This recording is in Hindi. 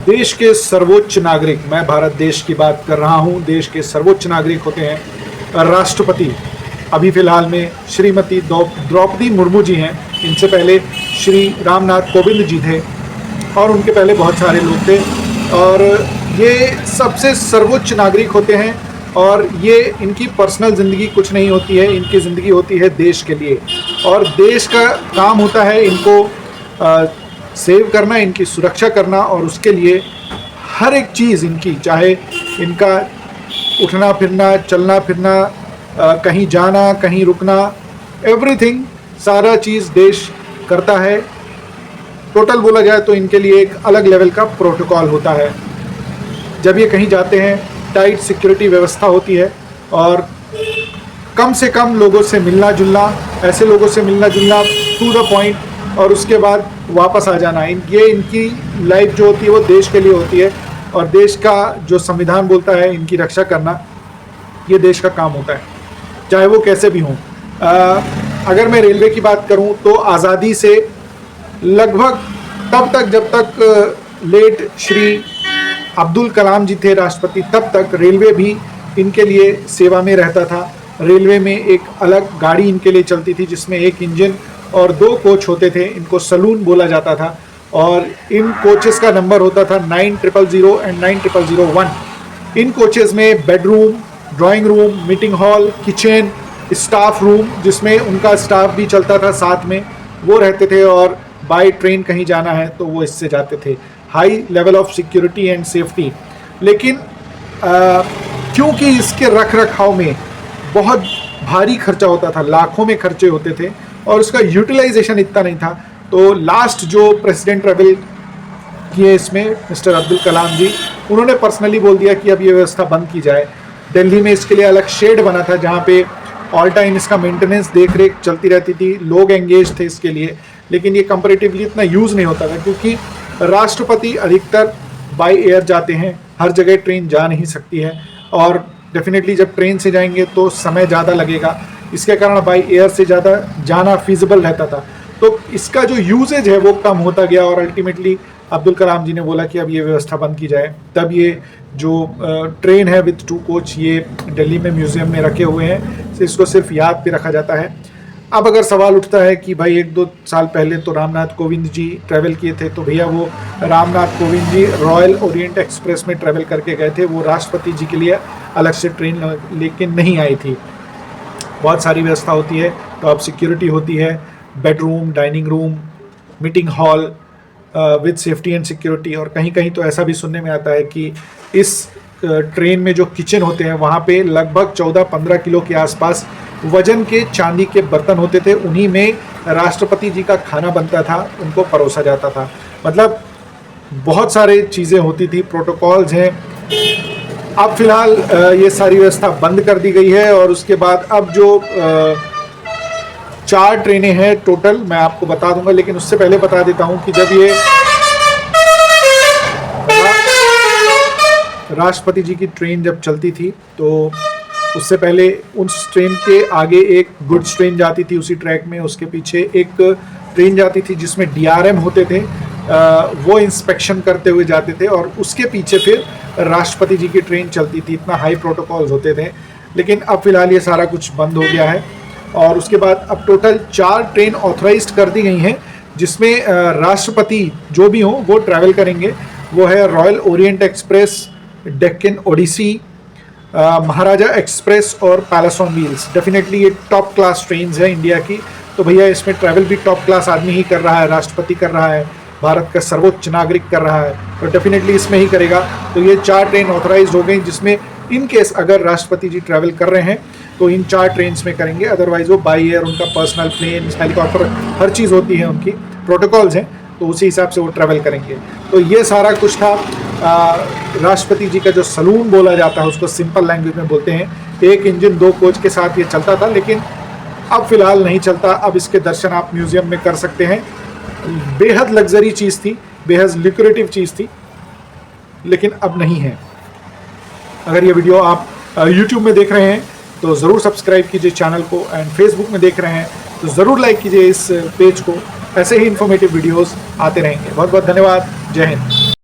देश के सर्वोच्च नागरिक, मैं भारत देश की बात कर रहा हूं, देश के सर्वोच्च नागरिक होते हैं राष्ट्रपति। अभी फिलहाल में श्रीमती द्रौपदी मुर्मू जी हैं, इनसे पहले श्री रामनाथ कोविंद जी थे और उनके पहले बहुत सारे लोग थे। और ये सबसे सर्वोच्च नागरिक होते हैं और ये इनकी पर्सनल ज़िंदगी कुछ नहीं होती है, इनकी ज़िंदगी होती है देश के लिए। और देश का काम होता है इनको सेव करना, इनकी सुरक्षा करना, और उसके लिए हर एक चीज़ इनकी, चाहे इनका उठना फिरना, चलना फिरना, कहीं जाना, कहीं रुकना, एवरीथिंग, सारा चीज़ देश करता है। टोटल बोला जाए तो इनके लिए एक अलग लेवल का प्रोटोकॉल होता है। जब ये कहीं जाते हैं टाइट सिक्योरिटी व्यवस्था होती है और कम से कम लोगों से मिलना जुलना, ऐसे लोगों से मिलना जुलना टू द पॉइंट, और उसके बाद वापस आ जाना। ये इनकी लाइफ जो होती है वो देश के लिए होती है और देश का जो संविधान बोलता है इनकी रक्षा करना, ये देश का काम होता है, चाहे वो कैसे भी हों। अगर मैं रेलवे की बात करूं तो आज़ादी से लगभग तब तक जब तक लेट श्री अब्दुल कलाम जी थे राष्ट्रपति, तब तक रेलवे भी इनके लिए सेवा में रहता था। रेलवे में एक अलग गाड़ी इनके लिए चलती थी जिसमें एक इंजन और 2 कोच होते थे, इनको सलून बोला जाता था। और इन कोचेस का नंबर होता था 9000 एंड 9001। इन कोचेस में bedroom, drawing room, meeting hall, kitchen, staff room, जिसमें उनका स्टाफ भी चलता था साथ में, वो रहते थे। और बाय ट्रेन कहीं जाना है तो वो इससे जाते थे। High level of security and safety. लेकिन क्योंकि इसके रख रखाव में बहुत भारी खर्चा होता था, लाखों में खर्चे होते थे और उसका यूटिलाइजेशन इतना नहीं था, तो लास्ट जो प्रेसिडेंट ट्रैवल किए इसमें मिस्टर अब्दुल कलाम जी, उन्होंने पर्सनली बोल दिया कि अब ये व्यवस्था बंद की जाए। दिल्ली में इसके लिए अलग शेड बना था जहाँ पे ऑल टाइम इसका मेंटेनेंस, देख रेख चलती रहती थी, लोग एंगेज थे इसके लिए। लेकिन ये कंपैरेटिवली इतना यूज़ नहीं होता था क्योंकि राष्ट्रपति अधिकतर बाय एयर जाते हैं, हर जगह ट्रेन जा नहीं सकती है और डेफिनेटली जब ट्रेन से जाएंगे तो समय ज़्यादा लगेगा, इसके कारण बाय एयर से ज़्यादा जाना फिजिबल रहता था। तो इसका जो यूजेज है वो कम होता गया और अल्टीमेटली अब्दुल कलाम जी ने बोला कि अब ये व्यवस्था बंद की जाए। तब ये जो ट्रेन है विथ 2 कोच, ये दिल्ली में म्यूज़ियम में रखे हुए हैं, तो इसको सिर्फ याद पे रखा जाता है। अब अगर सवाल उठता है कि भाई 1-2 साल पहले तो रामनाथ कोविंद जी ट्रैवल किए थे, तो भैया वो Ramnath Kovind ji royal orient express में ट्रैवल करके गए थे, वो राष्ट्रपति जी के लिए अलग से ट्रेन लेके नहीं आई थी। बहुत सारी व्यवस्था होती है, टॉप सिक्योरिटी होती है, bedroom, dining room, meeting hall with safety and security. और कहीं कहीं तो ऐसा भी सुनने में आता है कि इस ट्रेन में जो किचन होते हैं वहाँ पे लगभग 14-15 किलो के आसपास वजन के चांदी के बर्तन होते थे, उन्हीं में राष्ट्रपति जी का खाना बनता था, उनको परोसा जाता था। मतलब बहुत सारे चीज़ें होती थी, प्रोटोकॉल्स हैं। अब फिलहाल ये सारी व्यवस्था बंद कर दी गई है और उसके बाद अब जो 4 ट्रेनें हैं टोटल, मैं आपको बता दूंगा, लेकिन उससे पहले बता देता हूं कि जब ये राष्ट्रपति जी की ट्रेन जब चलती थी तो उससे पहले उस ट्रेन के आगे एक गुड्स ट्रेन जाती थी उसी ट्रैक में, उसके पीछे एक ट्रेन जाती थी जिसमें DRM होते थे, वो इंस्पेक्शन करते हुए जाते थे, और उसके पीछे फिर राष्ट्रपति जी की ट्रेन चलती थी। इतना हाई प्रोटोकॉल्स होते थे। लेकिन अब फिलहाल ये सारा कुछ बंद हो गया है और उसके बाद अब टोटल 4 ट्रेन ऑथराइज्ड कर दी गई हैं जिसमें राष्ट्रपति जो भी हों वो ट्रैवल करेंगे। वो है royal orient express, Deccan odyssey, Maharaja express और पैलेस ऑन व्हील्स। डेफिनेटली ये टॉप क्लास ट्रेन्स है इंडिया की, तो भैया इसमें ट्रैवल भी टॉप क्लास आदमी ही कर रहा है, राष्ट्रपति कर रहा है, भारत का सर्वोच्च नागरिक कर रहा है, तो डेफिनेटली इसमें ही करेगा। तो ये 4 ट्रेन ऑथराइज हो गई जिसमें इन केस अगर राष्ट्रपति जी ट्रैवल कर रहे हैं तो इन 4 ट्रेन्स में करेंगे, अदरवाइज वो बाई एयर, उनका पर्सनल प्लेन, हेलीकॉप्टर, हर चीज़ होती है, उनकी प्रोटोकॉल्स हैं, तो उसी हिसाब से वो ट्रैवल करेंगे। तो ये सारा कुछ था। राष्ट्रपति जी का जो सलून बोला जाता है उसको सिंपल लैंग्वेज में बोलते हैं, 1 इंजन 2 कोच के साथ ये चलता था, लेकिन अब फिलहाल नहीं चलता। अब इसके दर्शन आप म्यूज़ियम में कर सकते हैं। बेहद लग्जरी चीज़ थी, बेहद लिक्रेटिव चीज़ थी, लेकिन अब नहीं है। अगर ये वीडियो आप YouTube में देख रहे हैं तो ज़रूर सब्सक्राइब कीजिए चैनल को, एंड फेसबुक में देख रहे हैं तो ज़रूर लाइक कीजिए इस पेज को। ऐसे ही इन्फॉर्मेटिव वीडियोस आते रहेंगे। बहुत बहुत धन्यवाद। जय हिंद।